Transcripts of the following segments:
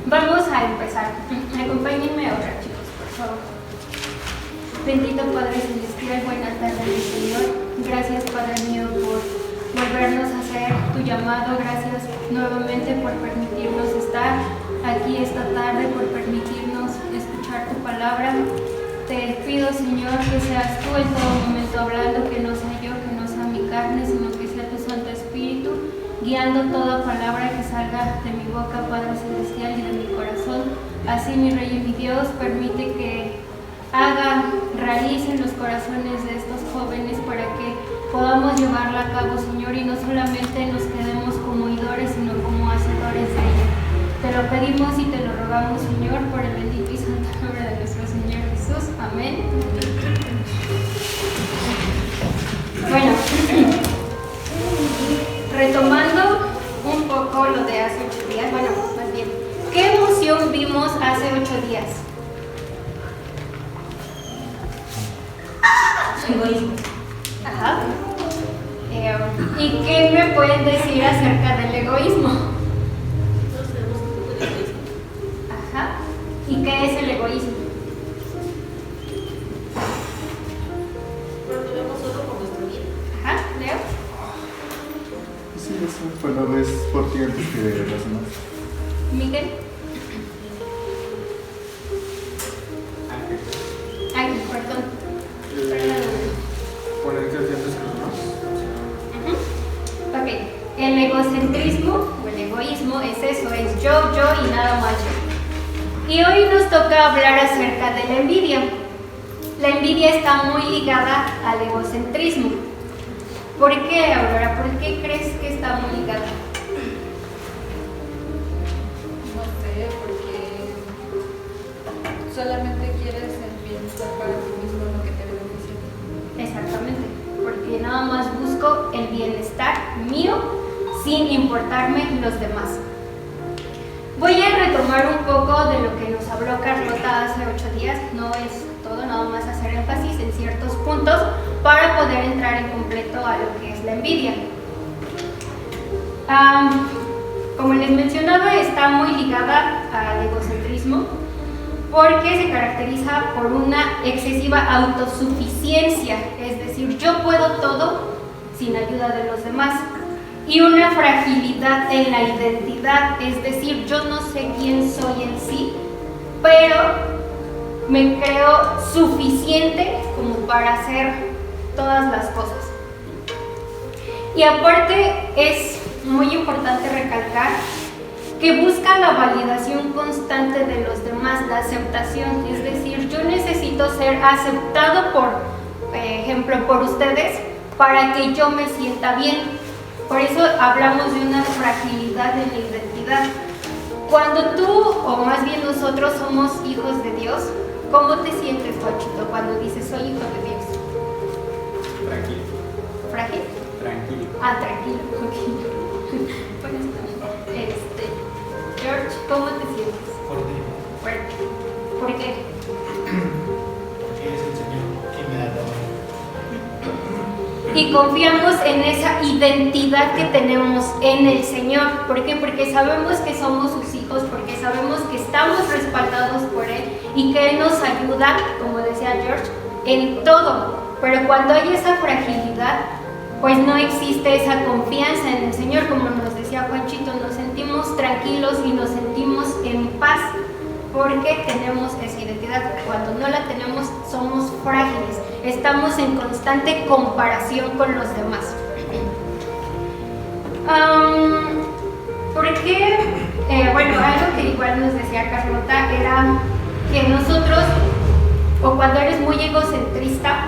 Vamos a empezar. Acompáñenme a orar, chicos, por favor. Bendito Padre Celestial, buenas tardes, Señor. Gracias, Padre mío, por volvernos a hacer tu llamado. Gracias nuevamente por permitirnos estar aquí esta tarde, por permitirnos escuchar tu palabra. Te pido, Señor, que seas tú en todo momento hablando, que no sea yo, que no sea mi carne, sino que sea tu Santo Espíritu, guiando toda palabra que salga de mi boca, Padre Celestial, y de mi corazón. Así, mi Rey y mi Dios, permite que haga raíz en los corazones de estos jóvenes para que podamos llevarla a cabo, Señor, y no solamente nos quedemos como oidores, sino como hacedores de ella. Te lo pedimos y te lo rogamos, Señor, por el bendito y santo nombre de nuestro Señor Jesús. Amén. Bueno, retomando un poco lo de hace 8 días, bueno, más bien, ¿qué emoción vimos hace 8 días? Egoísmo. Ajá. ¿Y qué me pueden decir acerca del egoísmo? Todos tenemos un poco de egoísmo. Ajá. ¿Y qué es el egoísmo? Cuando vemos solo por nuestro bien. Ajá, Leo. Sí, eso fue la vez por ti antes que las demás. Miguel. Ay, perdón. Ponerte antes que los demás. Ok, el egocentrismo o el egoísmo es eso, es yo y nada más yo. Y hoy nos toca hablar acerca de la envidia. La envidia está muy ligada al egocentrismo. ¿Por qué, Aurora? ¿Por qué crees que está muy ligada? No sé, porque solamente quieres el bienestar para ti mismo, lo que te beneficia. Exactamente, porque nada más busco el bienestar mío sin importarme los demás. Voy a retomar un poco de lo que nos habló Carlota hace 8 días, no es todo, nada más hacer énfasis en ciertos puntos para poder entrar en completo a lo que es la envidia. Como les mencionaba, está muy ligada al egocentrismo porque se caracteriza por una excesiva autosuficiencia, es decir, yo puedo todo sin ayuda de los demás, y una fragilidad en la identidad, es decir, yo no sé quién soy en sí, pero me creo suficiente como para hacer todas las cosas. Y aparte es muy importante recalcar que busca la validación constante de los demás, la aceptación, es decir, yo necesito ser aceptado por ejemplo, por ustedes para que yo me sienta bien. Por eso hablamos de una fragilidad en la identidad. Cuando tú, o más bien nosotros, somos hijos de Dios, ¿cómo te sientes, Juanchito, cuando dices soy hijo de Dios? Tranquilo. ¿Frágil? Tranquilo. Tranquilo, ok. Bueno, George, ¿cómo te sientes? Fuerte. ¿Por qué? Porque es el Señor quien me da todo. Y confiamos en esa identidad que tenemos en el Señor. ¿Por qué? Porque sabemos que somos sus hijos, porque sabemos que estamos respaldados por Él y que Él nos ayuda, como decía George, en todo. Pero cuando hay esa fragilidad, pues no existe esa confianza en el Señor, como nos decía Juanchito, nos sentimos tranquilos y nos sentimos en paz, porque tenemos esa identidad. Cuando no la tenemos, somos frágiles, estamos en constante comparación con los demás. Porque, bueno, algo que igual nos decía Carlota era que nosotros, o cuando eres muy egocentrista,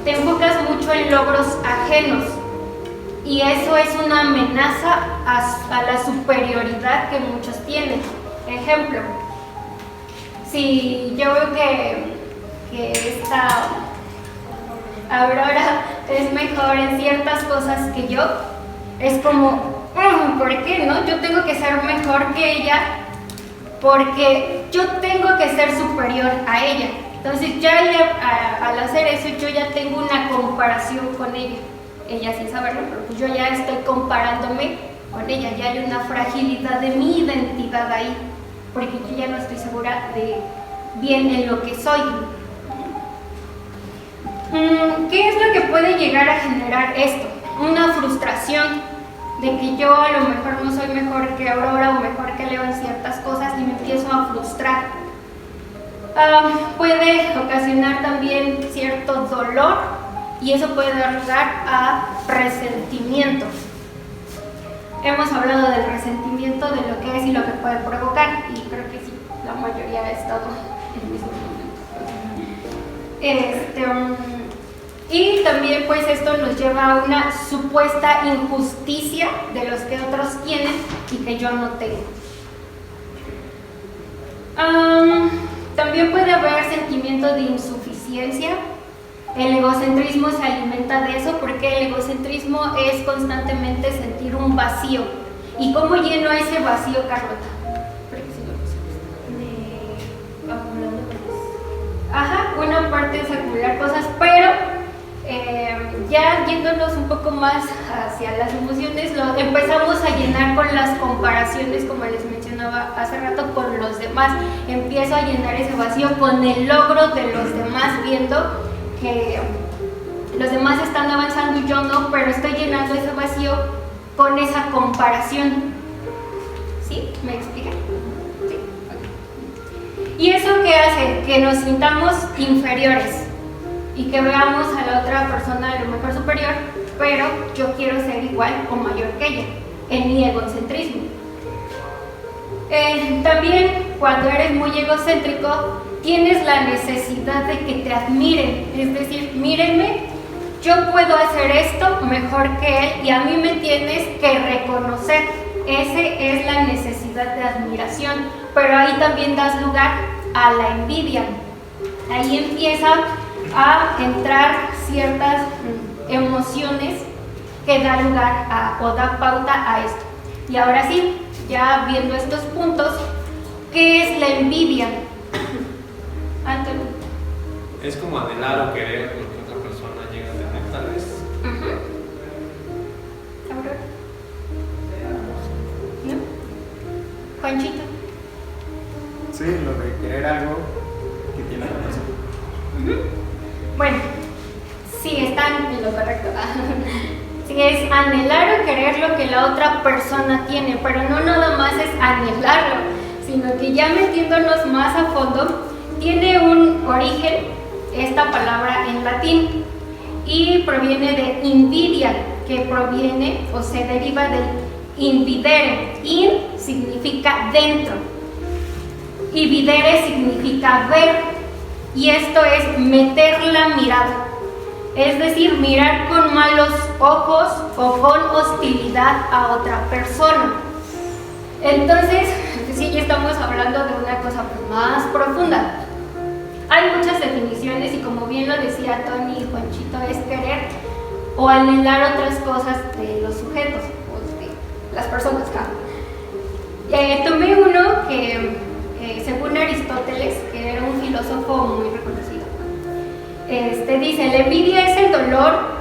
te enfocas mucho en logros ajenos y eso es una amenaza a la superioridad que muchos tienen. Ejemplo, si yo veo que esta Aurora es mejor en ciertas cosas que yo, es como, ¿por qué no? Yo tengo que ser mejor que ella porque yo tengo que ser superior a ella. Entonces ya al hacer eso yo ya tengo una comparación con ella sin saberlo, pero pues yo ya estoy comparándome con ella, ya hay una fragilidad de mi identidad ahí. porque yo ya no estoy segura de bien en lo que soy. ¿Qué es lo que puede llegar a generar esto? Una frustración de que yo a lo mejor no soy mejor que Aurora o mejor que Leo en ciertas cosas y me empiezo a frustrar. Puede ocasionar también cierto dolor y eso puede dar lugar a resentimiento. Hemos hablado del resentimiento, de lo que es y lo que puede provocar, y creo que sí, la mayoría ha estado en el mismo momento. Y también pues esto nos lleva a una supuesta injusticia de los que otros tienen y que yo no tengo. También puede haber sentimiento de insuficiencia. El egocentrismo se alimenta de eso porque el egocentrismo es constantemente sentir un vacío. ¿Y cómo lleno ese vacío, Carlota? Acumulando cosas. Ajá, una parte es acumular cosas, pero ya yéndonos un poco más hacia las emociones, lo empezamos a llenar con las comparaciones, como les mencionaba hace rato, con los demás. Empiezo a llenar ese vacío con el logro de los demás, viendo que los demás están avanzando y yo no, pero estoy llenando ese vacío con esa comparación. ¿Sí? ¿Me explica? ¿Sí? Okay. ¿Y eso qué hace? Que nos sintamos inferiores y que veamos a la otra persona a lo mejor superior, pero yo quiero ser igual o mayor que ella, en mi egocentrismo. También cuando eres muy egocéntrico, tienes la necesidad de que te admiren, es decir, mírenme, yo puedo hacer esto mejor que él y a mí me tienes que reconocer. Esa es la necesidad de admiración, pero ahí también das lugar a la envidia. Ahí empieza a entrar ciertas emociones que dan lugar o da pauta a esto. Y ahora sí, ya viendo estos puntos, ¿qué es la envidia? Antonio. Es como anhelar o querer lo que otra persona llega a tener, tal vez. Aurora. ¿No? Juanchito. Sí, lo de querer algo que tiene otra persona. Bueno, sí, están en lo correcto. Sí, es anhelar o querer lo que la otra persona tiene, pero no nada más es anhelarlo, sino que ya metiéndonos más a fondo, tiene un origen, esta palabra en latín, y proviene de invidia, que proviene o se deriva de invidere. In significa dentro y videre significa ver, y esto es meter la mirada, es decir, mirar con malos ojos o con hostilidad a otra persona. Entonces, sí, ya estamos hablando de una cosa más profunda. Hay muchas definiciones y como bien lo decía Tony y Juanchito, es querer o anhelar otras cosas de los sujetos o de las personas. Tomé uno que según Aristóteles, que era un filósofo muy reconocido, dice: la envidia es el dolor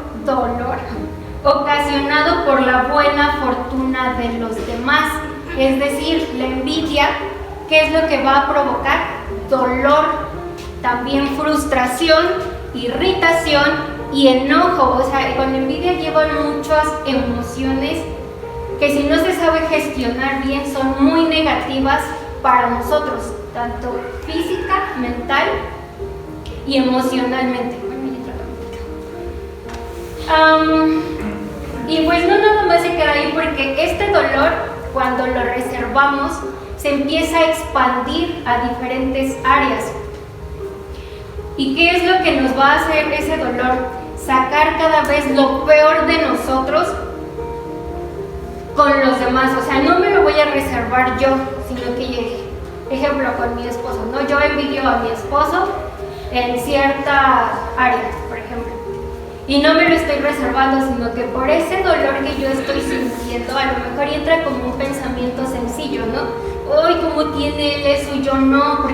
ocasionado por la buena fortuna de los demás. Es decir, la envidia, ¿qué es lo que va a provocar? Dolor, también frustración, irritación y enojo. O sea, con envidia llevan muchas emociones que si no se sabe gestionar bien son muy negativas para nosotros, tanto física, mental y emocionalmente. Y pues no nada más se queda ahí, porque este dolor, cuando lo reservamos, se empieza a expandir a diferentes áreas. ¿Y qué es lo que nos va a hacer ese dolor? Sacar cada vez lo peor de nosotros con los demás. O sea, no me lo voy a reservar yo, sino que, ejemplo, con mi esposo, ¿no? Yo envidio a mi esposo en cierta área, por ejemplo, y no me lo estoy reservando, sino que por ese dolor que yo estoy sintiendo, a lo mejor entra como un pensamiento sencillo, ¿no? Hoy, ¿cómo tiene él eso y yo no?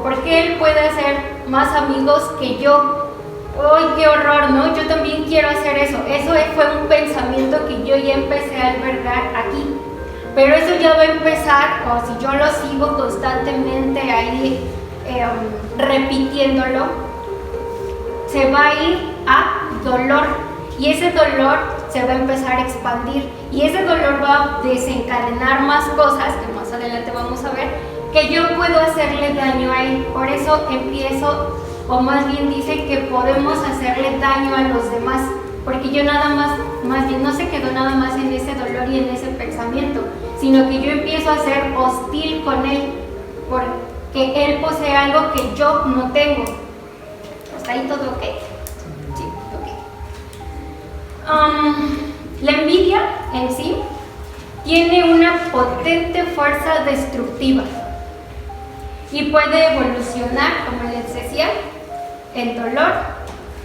¿Por qué él puede hacer más amigos que yo? ¡Ay, qué horror!, ¿no? Yo también quiero hacer eso. Eso fue un pensamiento que yo ya empecé a albergar aquí. Pero eso ya va a empezar, o si yo lo sigo constantemente ahí repitiéndolo, se va a ir a dolor. Y ese dolor se va a empezar a expandir. Y ese dolor va a desencadenar más cosas, que más adelante vamos a ver, que yo puedo hacerle daño a él. Por eso empiezo, o más bien dice que podemos hacerle daño a los demás. Porque yo nada más bien no se quedó nada más en ese dolor y en ese pensamiento, sino que yo empiezo a ser hostil con él, porque él posee algo que yo no tengo. ¿Hasta ahí todo ok? Sí, ok. La envidia en sí tiene una potente fuerza destructiva y puede evolucionar, como les decía, en dolor,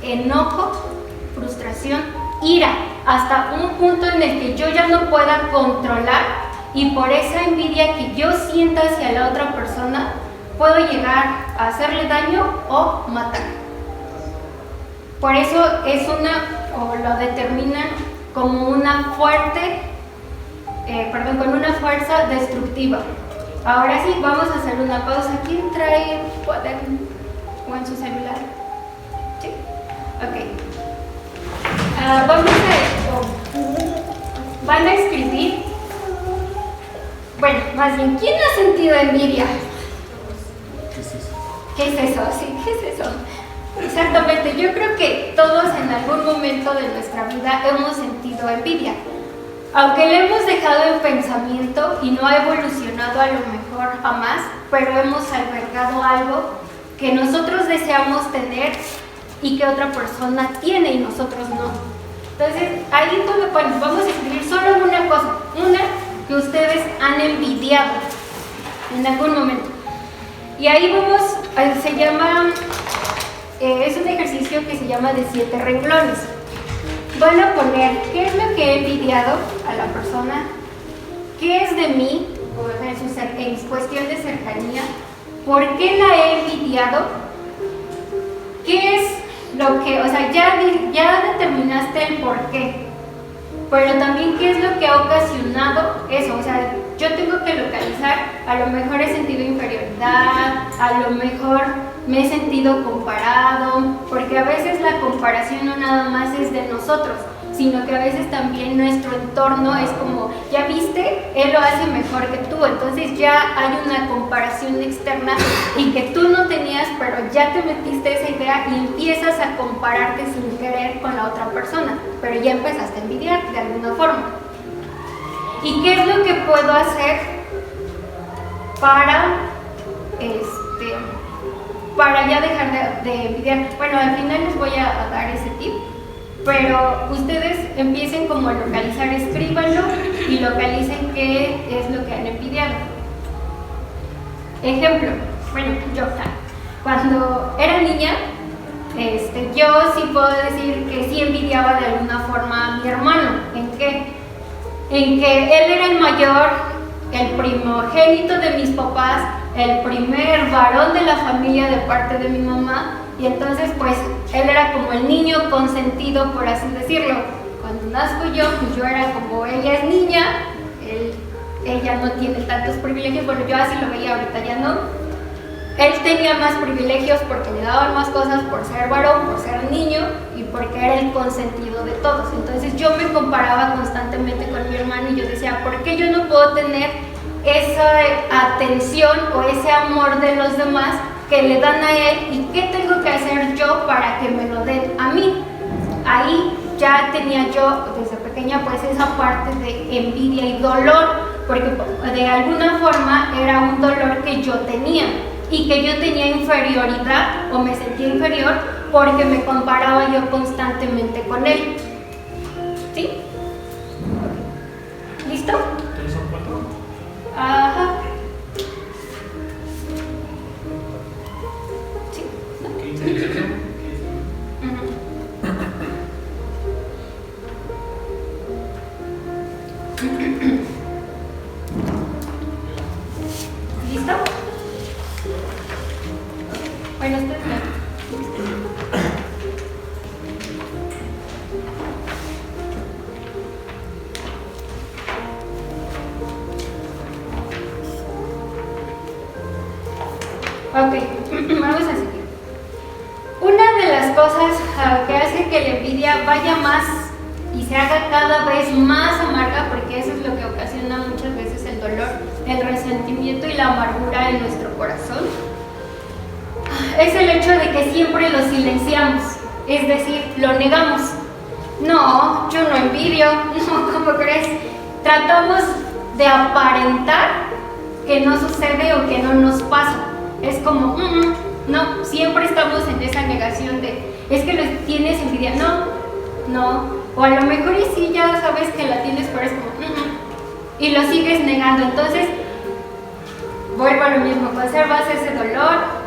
enojo, frustración, ira, hasta un punto en el que yo ya no pueda controlar, y por esa envidia que yo sienta hacia la otra persona puedo llegar a hacerle daño o matar. Por eso o lo determinan como una con una fuerza destructiva. Ahora sí, vamos a hacer una pausa. ¿Quién trae cuaderno o en su celular? Sí, ok. Van a escribir, bueno, más bien, ¿quién ha sentido envidia? ¿Qué es eso? ¿Qué es eso? Sí, ¿qué es eso? Exactamente, yo creo que todos en algún momento de nuestra vida hemos sentido envidia. Aunque le hemos dejado en pensamiento y no ha evolucionado a lo mejor jamás, pero hemos albergado algo que nosotros deseamos tener y que otra persona tiene y nosotros no. Entonces, ahí vamos a escribir solo una cosa, una que ustedes han envidiado en algún momento. Y ahí se llama, es un ejercicio que se llama de 7 renglones. Van a poner qué es lo que he envidiado a la persona, qué es de mí, en cuestión de cercanía, por qué la he envidiado, qué es lo que, ya determinaste el por qué, pero también qué es lo que ha ocasionado eso. Yo tengo que localizar, a lo mejor he sentido inferioridad, a lo mejor me he sentido comparado, porque a veces la comparación no nada más es de nosotros, sino que a veces también nuestro entorno es como, ya viste, él lo hace mejor que tú, entonces ya hay una comparación externa y que tú no tenías, pero ya te metiste esa idea y empiezas a compararte sin querer con la otra persona, pero ya empezaste a envidiar de alguna forma. ¿Y qué es lo que puedo hacer para ya dejar de envidiar? Bueno, al final les voy a dar ese tip, pero ustedes empiecen como a localizar, escríbanlo y localicen qué es lo que han envidiado. Ejemplo, bueno, yo cuando era niña, yo sí puedo decir que sí envidiaba de alguna forma a mi hermano. ¿En qué? En que él era el mayor, el primogénito de mis papás, el primer varón de la familia de parte de mi mamá, y entonces pues él era como el niño consentido, por así decirlo. Cuando nazco yo, pues yo era como, ella es niña, ella no tiene tantos privilegios, bueno, yo así lo veía, ahorita ya no. Él tenía más privilegios porque le daban más cosas por ser varón, por ser niño y porque era el consentido de todos. Entonces yo me comparaba constantemente con mi hermano y yo decía, ¿por qué yo no puedo tener esa atención o ese amor de los demás que le dan a él, y qué tengo que hacer yo para que me lo den a mí? Ahí ya tenía yo desde pequeña pues esa parte de envidia y dolor, porque de alguna forma era un dolor que yo tenía y que yo tenía inferioridad o me sentía inferior porque me comparaba yo constantemente con él. ¿Sí? ¿Listo? ¿Ustedes son 4? Ajá. Sí. ¿Qué dice? ¿Listo? Bueno, esto es Ok, vamos a seguir. Una de las cosas que hace que la envidia vaya más y se haga cada vez más amarga, porque eso es lo que ocasiona muchas veces el dolor, el resentimiento y la amargura en nuestro corazón, es el hecho de que siempre lo silenciamos, es decir, lo negamos. No, yo no envidio, no, ¿cómo crees? Tratamos de aparentar que no sucede o que no nos pasa. Es como, no, siempre estamos en esa negación de, es que tienes envidia, no, o a lo mejor y sí ya sabes que la tienes, pero es como, y lo sigues negando. Entonces, vuelvo a lo mismo, conservas ese dolor,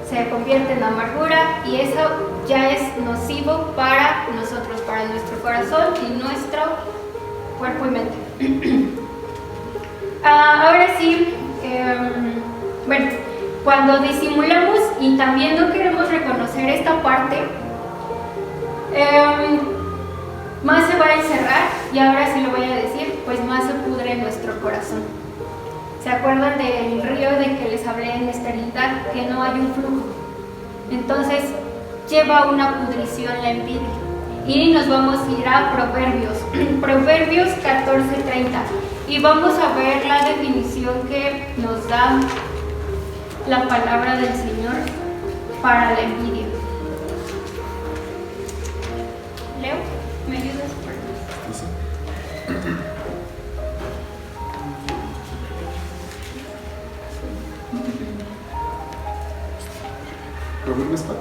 se convierte en amargura y eso ya es nocivo para nosotros, para nuestro corazón y nuestro cuerpo y mente. Ahora sí, bueno, cuando disimulamos y también no queremos reconocer esta parte, más se va a encerrar, y ahora sí lo voy a decir, pues más se pudre nuestro corazón. ¿Se acuerdan del río de que les hablé en esterilidad? Que no hay un flujo. Entonces lleva una pudrición la envidia. Y nos vamos a ir a Proverbios, Proverbios 14:30. Y vamos a ver la definición que nos da la palabra del Señor para la envidia. Leo, ¿me ayudas? Sí. ¿Proverbios cuál?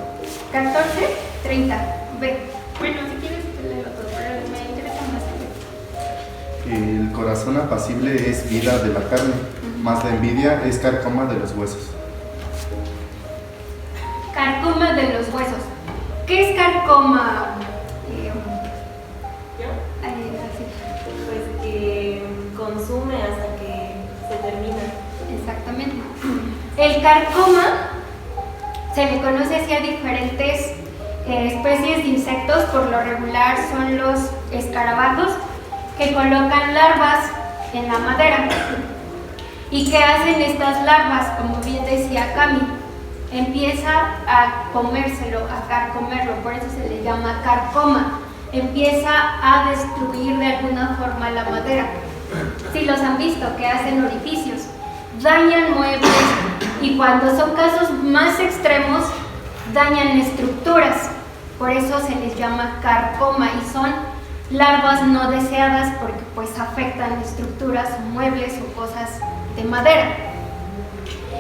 14:30. Ve. Bueno, si quieres te leo todo, pero me interesa más. El corazón apacible es vida de la carne, más la envidia es carcoma de los huesos. Carcoma de los huesos. ¿Qué es carcoma? Así. Pues que consume hasta que se termina. Exactamente. El carcoma se le conoce así a diferentes especies de insectos. Por lo regular son los escarabajos que colocan larvas en la madera. ¿Y qué hacen estas larvas? Como bien decía Cami, empieza a comérselo, a carcomerlo, por eso se le llama carcoma. Empieza a destruir de alguna forma la madera. Si los han visto, que hacen orificios, dañan muebles y cuando son casos más extremos, dañan estructuras. Por eso se les llama carcoma y son larvas no deseadas porque pues afectan estructuras, muebles o cosas de madera.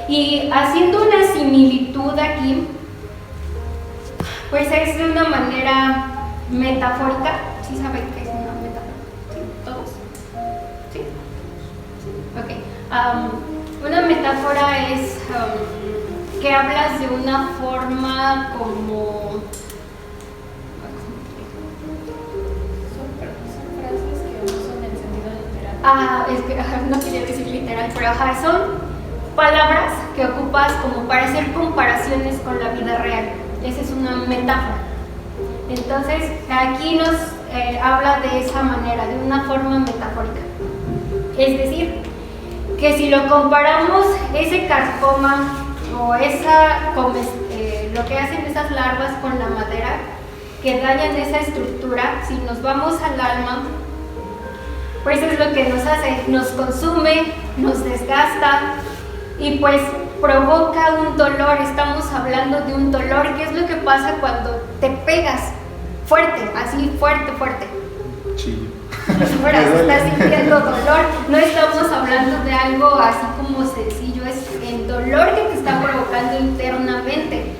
Y haciendo una similitud aquí, pues es de una manera metafórica. ¿Sí saben qué es una metáfora? ¿Sí? ¿Todos? ¿Sí? Ok. Una metáfora es que hablas de una forma como... Son frases que no son en sentido literal. Es que no quería decir literal, pero son palabras que ocupas como para hacer comparaciones con la vida real. Esa es una metáfora. Entonces, aquí nos habla de esa manera, de una forma metafórica. Es decir, que si lo comparamos, ese carcoma o lo que hacen esas larvas con la madera, que dañan esa estructura, si nos vamos al alma, pues es lo que nos hace, nos consume, nos desgasta y pues provoca un dolor. Estamos hablando de un dolor. ¿Qué es lo que pasa cuando te pegas fuerte, así fuerte? Chillo. Ahora estás sintiendo dolor. No estamos hablando de algo así como sencillo, es el dolor que te está provocando internamente.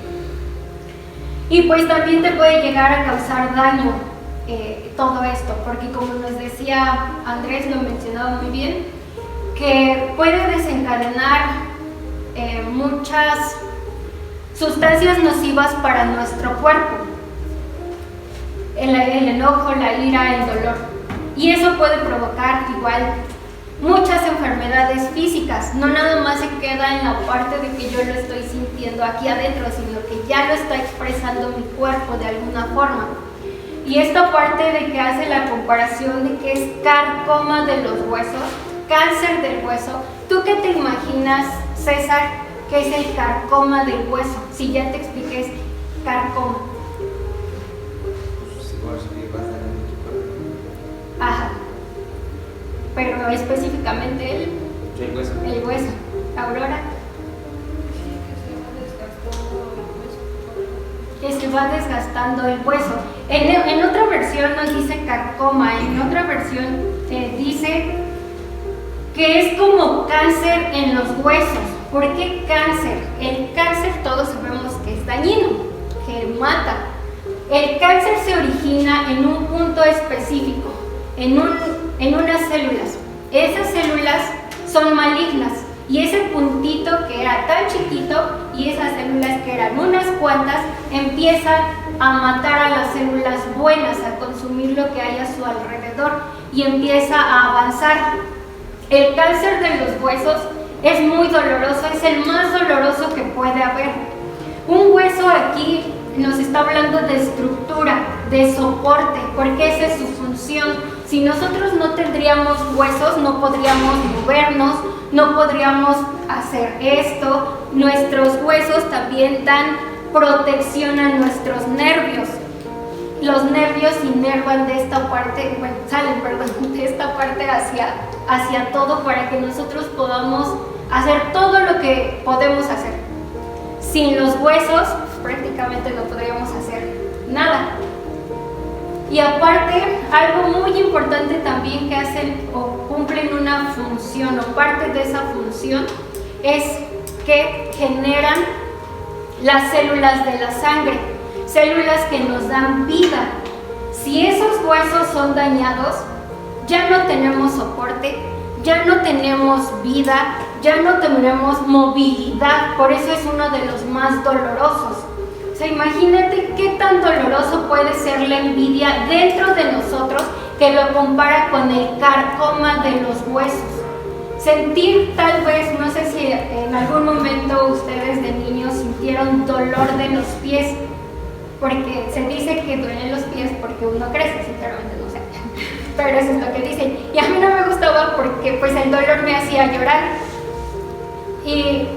Y pues también te puede llegar a causar daño todo esto, porque como nos decía Andrés, lo mencionaba muy bien, que puede desencadenar muchas sustancias nocivas para nuestro cuerpo. El enojo, la ira, el dolor. Y eso puede provocar igual muchas enfermedades físicas. No nada más se queda en la parte de que yo lo estoy sintiendo aquí adentro, sino que ya lo está expresando mi cuerpo de alguna forma. Y esta parte de que hace la comparación de que es carcoma de los huesos, cáncer del hueso. ¿Tú qué te imaginas, César, ¿Qué es el carcoma del hueso? Si ya te expliqué, es carcoma. Pues igual sí va a estar en tu cuerpo. Ajá. Pero específicamente El hueso. el hueso. Aurora. Sí, que se va desgastando el hueso. Que se va desgastando el hueso. En otra versión nos dice carcoma, en otra versión dice que es como cáncer en los huesos. ¿Por qué cáncer? El cáncer todos sabemos que es dañino, que mata. El cáncer se origina en un punto específico, en unas células. Esas células son malignas y ese puntito que era tan chiquito y esas células que eran unas cuantas empiezan a matar a las células buenas, a consumir lo que hay a su alrededor y empieza a avanzar. El cáncer de los huesos es muy doloroso, es el más doloroso que puede haber. Un hueso aquí nos está hablando de estructura, de soporte, porque esa es su función. Si nosotros no tendríamos huesos, no podríamos movernos, no podríamos hacer esto. Nuestros huesos también dan protección a nuestros nervios. Los nervios inervan de esta parte, bueno, salen, perdón, de esta parte hacia todo para que nosotros podamos hacer todo lo que podemos hacer. Sin los huesos, prácticamente no podríamos hacer nada. Y aparte, algo muy importante también que hacen o cumplen una función o parte de esa función es que generan las células de la sangre, células que nos dan vida. Si esos huesos son dañados, ya no tenemos soporte, ya no tenemos vida, ya no tenemos movilidad, por eso es uno de los más dolorosos. O sea, imagínate qué tan doloroso puede ser la envidia dentro de nosotros que lo compara con el carcoma de los huesos. Sentir tal vez, no sé si en algún momento ustedes de niños sintieron dolor de los pies, porque se dice que duelen los pies porque uno crece, sinceramente no sé, pero eso es lo que dicen. Y a mí no me gustaba porque pues el dolor me hacía llorar. Y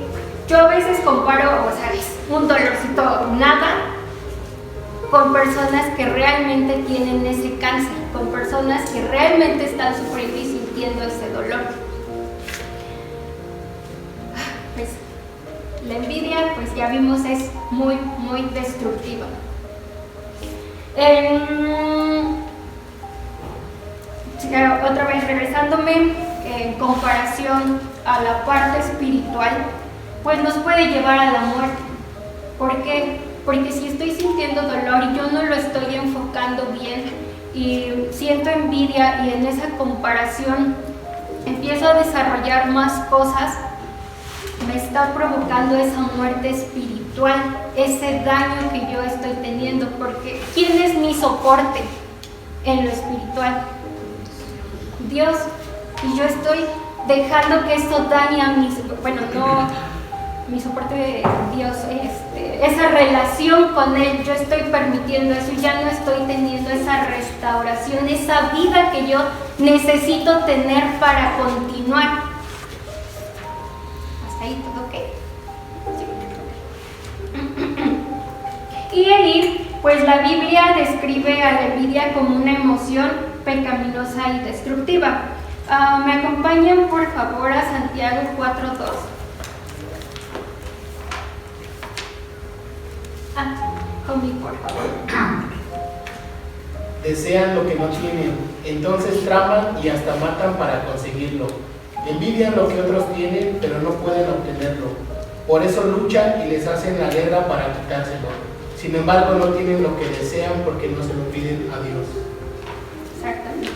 yo a veces comparo, o sea, es un dolorcito nada, con personas que realmente tienen ese cáncer, con personas que realmente están sufriendo y sintiendo ese dolor. Pues la envidia, pues ya vimos, es muy, muy destructiva. Otra vez regresándome, en comparación a la parte espiritual, pues nos puede llevar a la muerte. ¿Por qué? Porque si estoy sintiendo dolor y yo no lo estoy enfocando bien y siento envidia y en esa comparación empiezo a desarrollar más cosas, me está provocando esa muerte espiritual, ese daño que yo estoy teniendo, porque ¿quién es mi soporte en lo espiritual? Dios. Y yo estoy dejando que esto dañe a mi soporte de Dios, esa relación con Él, yo estoy permitiendo eso, ya no estoy teniendo esa restauración, esa vida que yo necesito tener para continuar. Hasta ahí todo ok. Sí. Y ahí, pues la Biblia describe a la envidia como una emoción pecaminosa y destructiva. Me acompañan por favor a Santiago 4:2. Conmigo, por favor. Desean lo que no tienen, entonces traman y hasta matan para conseguirlo. Envidian lo que otros tienen, pero no pueden obtenerlo. Por eso luchan y les hacen la guerra para quitárselo. Sin embargo, no tienen lo que desean porque no se lo piden a Dios. Exactamente.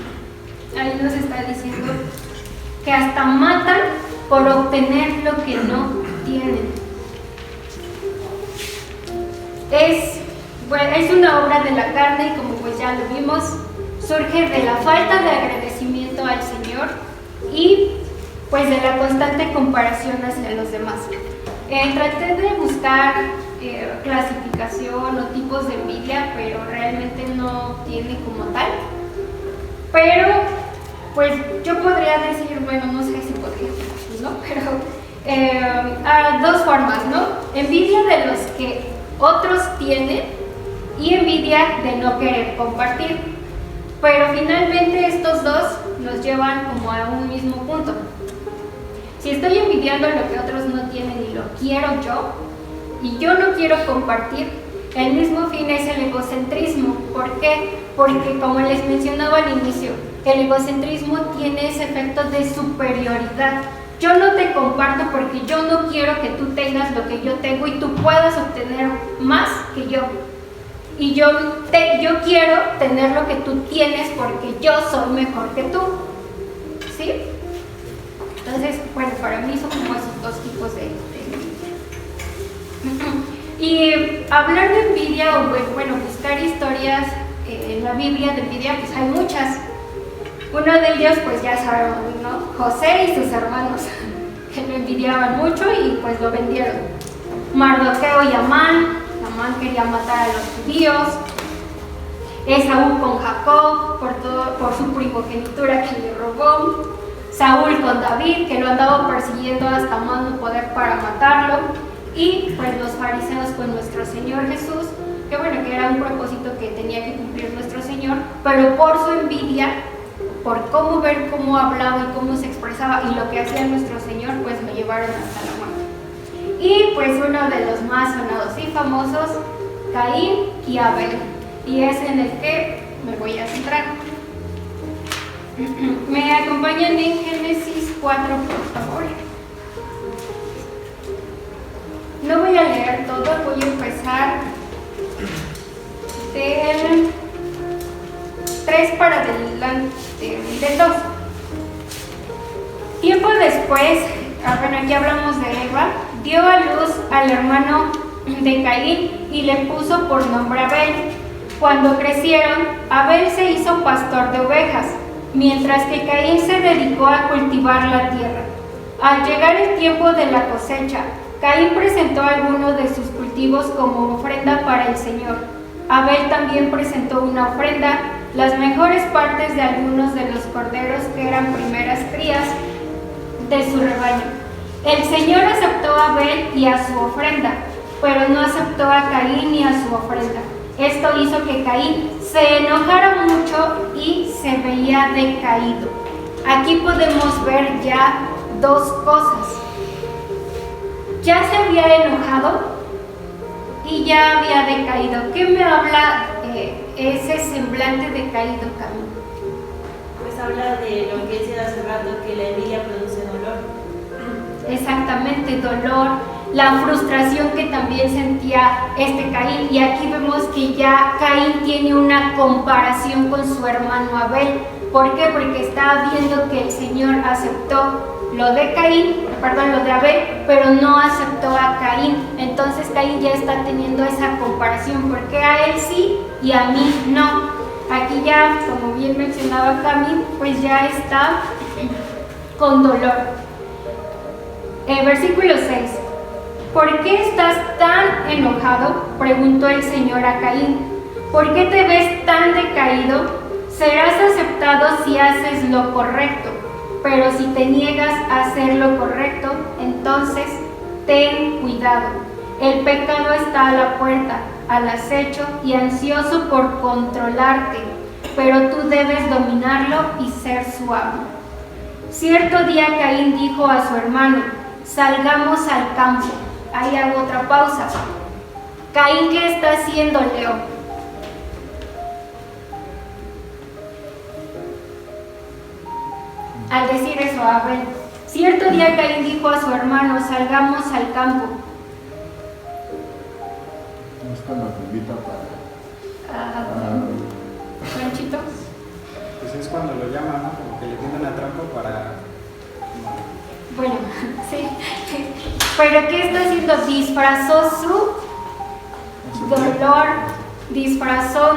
Ahí nos está diciendo que hasta matan por obtener lo que no tienen. Es una obra de la carne y como pues ya lo vimos, surge de la falta de agradecimiento al Señor y pues de la constante comparación hacia los demás. Traté de buscar clasificación o tipos de envidia, pero realmente no tiene como tal. Pero pues yo podría decir, bueno, no sé si podría decir, ¿no? Pero a dos formas, ¿no? Envidia de los que otros tienen y envidia de no querer compartir. Pero finalmente estos dos nos llevan como a un mismo punto. Si estoy envidiando lo que otros no tienen y lo quiero yo, y yo no quiero compartir, el mismo fin es el egocentrismo. ¿Por qué? Porque como les mencionaba al inicio, el egocentrismo tiene ese efecto de superioridad. Yo no te comparto porque yo no quiero que tú tengas lo que yo tengo y tú puedas obtener más que yo. Y yo quiero tener lo que tú tienes porque yo soy mejor que tú. ¿Sí? Entonces, bueno, para mí son como esos dos tipos de envidia. Y hablar de envidia, o bueno, buscar historias en la Biblia de envidia, pues hay muchas. Uno de ellos, pues ya sabemos, ¿no? José y sus hermanos, que lo envidiaban mucho y pues lo vendieron. Mardoqueo y Amán quería matar a los judíos. Esaú con Jacob por su primogenitura que le robó. Saúl con David, que lo andaba persiguiendo hasta más no poder para matarlo. Y pues los fariseos con nuestro Señor Jesús, que bueno, que era un propósito que tenía que cumplir nuestro Señor, pero por su envidia, por cómo ver cómo hablaba y cómo se expresaba y lo que hacía nuestro Señor, pues lo llevaron hasta la muerte. Y pues uno de los más sonados y famosos, Caín y Abel, y es en el que me voy a centrar. Me acompañan en Génesis 4, por favor. No voy a leer todo, voy a empezar del 3 para adelante, del 2. Tiempo después, bueno, aquí hablamos de Eva, dio a luz al hermano de Caín y le puso por nombre Abel. Cuando crecieron, Abel se hizo pastor de ovejas, mientras que Caín se dedicó a cultivar la tierra. Al llegar el tiempo de la cosecha, Caín presentó algunos de sus cultivos como ofrenda para el Señor. Abel también presentó una ofrenda, las mejores partes de algunos de los corderos que eran primeras crías de su rebaño. El Señor aceptó a Abel y a su ofrenda, pero no aceptó a Caín ni a su ofrenda. Esto hizo que Caín se enojara mucho y se veía decaído. Aquí podemos ver ya dos cosas. Ya se había enojado y ya había decaído. ¿Qué me habla ese semblante decaído, Camilo? Pues habla de lo que decía hace rato, que la envidia produce dolor. Exactamente, dolor, la frustración que también sentía Caín. Y aquí vemos que ya Caín tiene una comparación con su hermano Abel. ¿Por qué? Porque está viendo que el Señor aceptó lo de Abel, pero no aceptó a Caín. Entonces Caín ya está teniendo esa comparación, porque a él sí y a mí no. Aquí ya, como bien mencionaba Camil, pues ya está con dolor. Versículo 6. ¿Por qué estás tan enojado?, preguntó el Señor a Caín. ¿Por qué te ves tan decaído? Serás aceptado si haces lo correcto, pero si te niegas a hacer lo correcto, entonces ten cuidado. El pecado está a la puerta, al acecho y ansioso por controlarte, pero tú debes dominarlo y ser su amo. Cierto día Caín dijo a su hermano: salgamos al campo. Ahí hago otra pausa. Caín, ¿qué está haciendo, Leo? Al decir eso a Abel. Cierto día Caín dijo a su hermano: salgamos al campo. No es cuando te invita para... Panchito. Pues es cuando lo llaman, ¿no? Como que le tienden a trampa para... Bueno, sí. ¿Pero qué está haciendo? Disfrazó su dolor,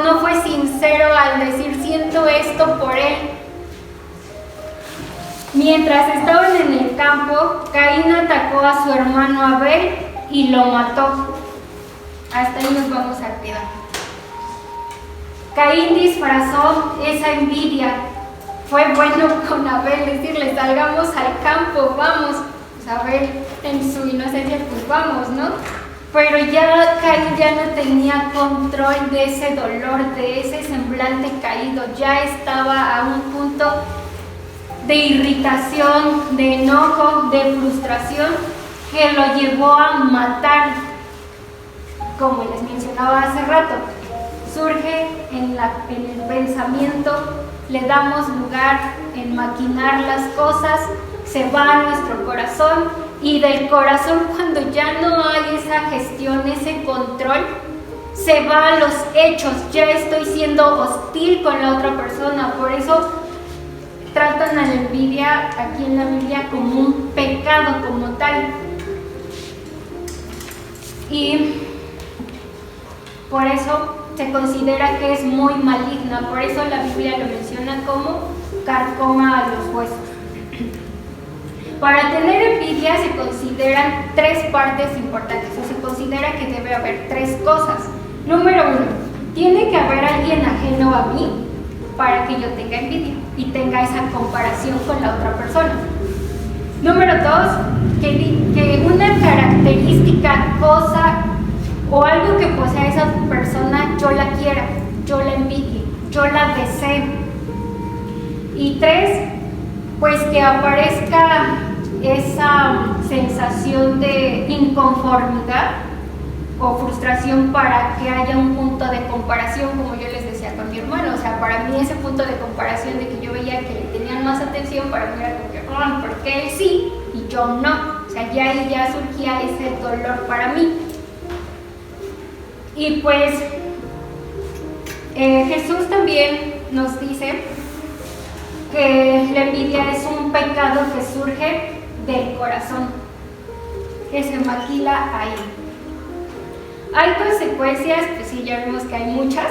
no fue sincero al decir siento esto por él. Mientras estaban en el campo, Caín atacó a su hermano Abel y lo mató. Hasta ahí nos vamos a quedar. Caín disfrazó esa envidia. Fue bueno con Abel decirle: salgamos al campo, vamos. pues a ver, en su inocencia, pues vamos, ¿no? Pero ya Caín ya no tenía control de ese dolor, de ese semblante caído, ya estaba a un punto de irritación, de enojo, de frustración, que lo llevó a matar, como les mencionaba hace rato. Surge en el pensamiento, le damos lugar en maquinar las cosas, se va a nuestro corazón, y del corazón, cuando ya no hay esa gestión, ese control, se va a los hechos. Ya estoy siendo hostil con la otra persona. Por eso tratan a la envidia aquí en la Biblia como un pecado como tal. Y por eso se considera que es muy maligna. Por eso la Biblia lo menciona como carcoma a los huesos. Para tener envidia se consideran tres partes importantes, o se considera que debe haber tres cosas. Número uno, tiene que haber alguien ajeno a mí para que yo tenga envidia y tenga esa comparación con la otra persona. Número dos, que una característica, cosa o algo que posea esa persona yo la quiera, yo la envidie, yo la desee. Y tres, pues que aparezca esa sensación de inconformidad o frustración para que haya un punto de comparación, como yo les decía con mi hermano. O sea, para mí ese punto de comparación de que yo veía que le tenían más atención, para mí era como que, ¿por qué él sí y yo no? O sea, ya ahí ya surgía ese dolor para mí. Y pues Jesús también nos dice que la envidia es un pecado que surge del corazón, que se maquila ahí. Hay consecuencias, pues sí, ya vimos que hay muchas,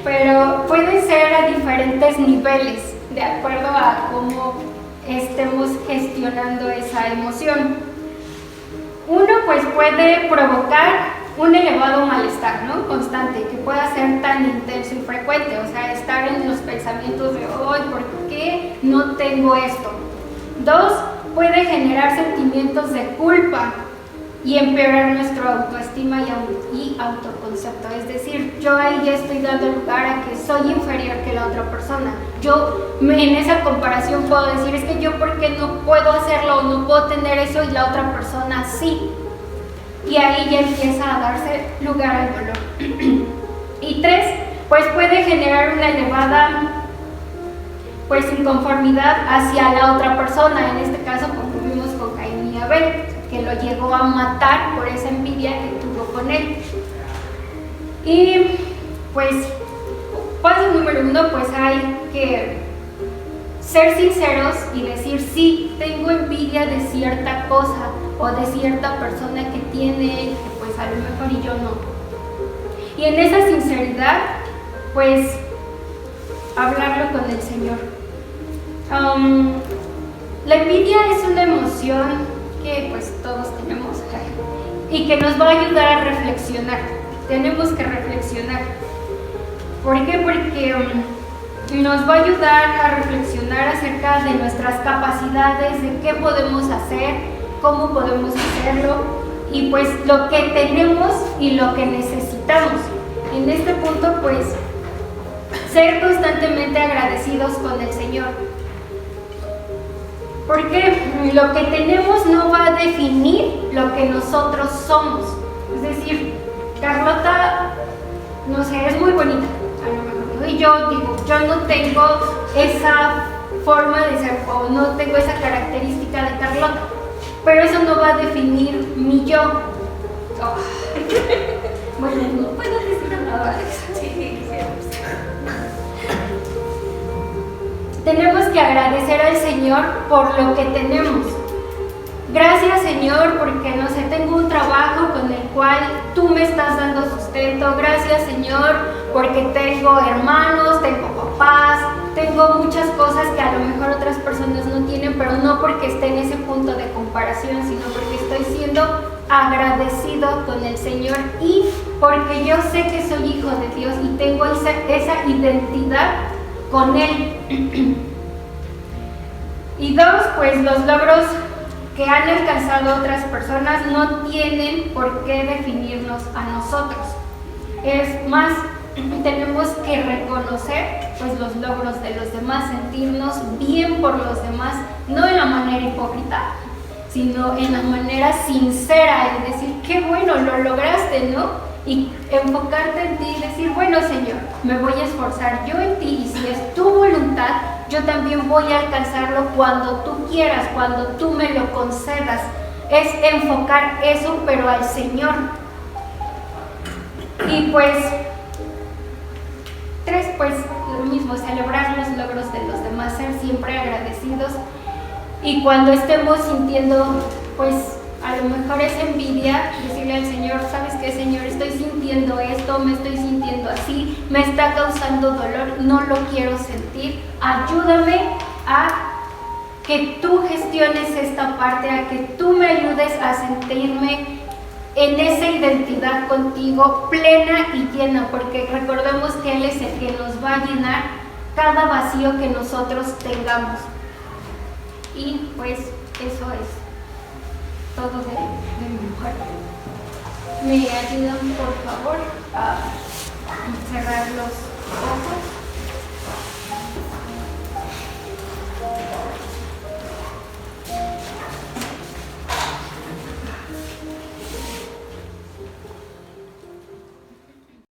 pero pueden ser a diferentes niveles, de acuerdo a cómo estemos gestionando esa emoción. Uno, pues puede provocar un elevado malestar, ¿no? Constante, que pueda ser tan intenso y frecuente, o sea, estar en los pensamientos de, ¡ay, ¿por qué no tengo esto? Dos, puede generar sentimientos de culpa y empeorar nuestra autoestima y autoconcepto. Es decir, yo ahí ya estoy dando lugar a que soy inferior que la otra persona. Yo en esa comparación puedo decir, es que yo ¿por qué no puedo hacerlo o no puedo tener eso y la otra persona sí? Y ahí ya empieza a darse lugar al dolor. Y tres, pues puede generar una elevada pues inconformidad hacia la otra persona, en este caso como vimos con Caín y Abel, que lo llegó a matar por esa envidia que tuvo con él. Y pues paso número uno, pues hay que ser sinceros y decir, sí, tengo envidia de cierta cosa o de cierta persona que tiene, que pues a lo mejor y yo no. Y en esa sinceridad, pues hablarlo con el Señor. La envidia es una emoción que pues todos tenemos y que nos va a ayudar a reflexionar. Tenemos que reflexionar. ¿Por qué? Porque nos va a ayudar a reflexionar acerca de nuestras capacidades, de qué podemos hacer, cómo podemos hacerlo y pues lo que tenemos y lo que necesitamos. En este punto pues ser constantemente agradecidos con el Señor, porque lo que tenemos no va a definir lo que nosotros somos. Es decir, Carlota, no sé, es muy bonita, a lo mejor, ¿no? Y yo digo, yo no tengo esa forma de ser o no tengo esa característica de Carlota, pero eso no va a definir mi yo. Oh. Bueno, no puedo decir nada, Alex. Tenemos que agradecer al Señor por lo que tenemos. Gracias, Señor, porque no sé, tengo un trabajo con el cual tú me estás dando sustento. Gracias, Señor, porque tengo hermanos, tengo papás, tengo muchas cosas que a lo mejor otras personas no tienen, pero no porque esté en ese punto de comparación, sino porque estoy siendo agradecido con el Señor y porque yo sé que soy hijo de Dios y tengo esa identidad con Él. Y dos, pues los logros que han alcanzado otras personas no tienen por qué definirnos a nosotros. Es más, tenemos que reconocer pues los logros de los demás, sentirnos bien por los demás, no en la manera hipócrita, sino en la manera sincera, en decir, qué bueno, lo lograste, ¿no? Y enfocarte en ti y decir, bueno, Señor, me voy a esforzar yo en ti, y si es tu voluntad, yo también voy a alcanzarlo cuando tú quieras, cuando tú me lo concedas. Es enfocar eso, pero al Señor. Y pues, pues lo mismo, celebrar los logros de los demás, ser siempre agradecidos. Y cuando estemos sintiendo, pues, a lo mejor es envidia, decirle al Señor, ¿sabes qué, Señor? Estoy sintiendo esto, me estoy sintiendo así, me está causando dolor, no lo quiero sentir. Ayúdame a que tú gestiones esta parte, a que tú me ayudes a sentirme en esa identidad contigo plena y llena, porque recordemos que Él es el que nos va a llenar cada vacío que nosotros tengamos. Y pues eso es todo de mi parte. ¿Me ayudan por favor a cerrar los ojos?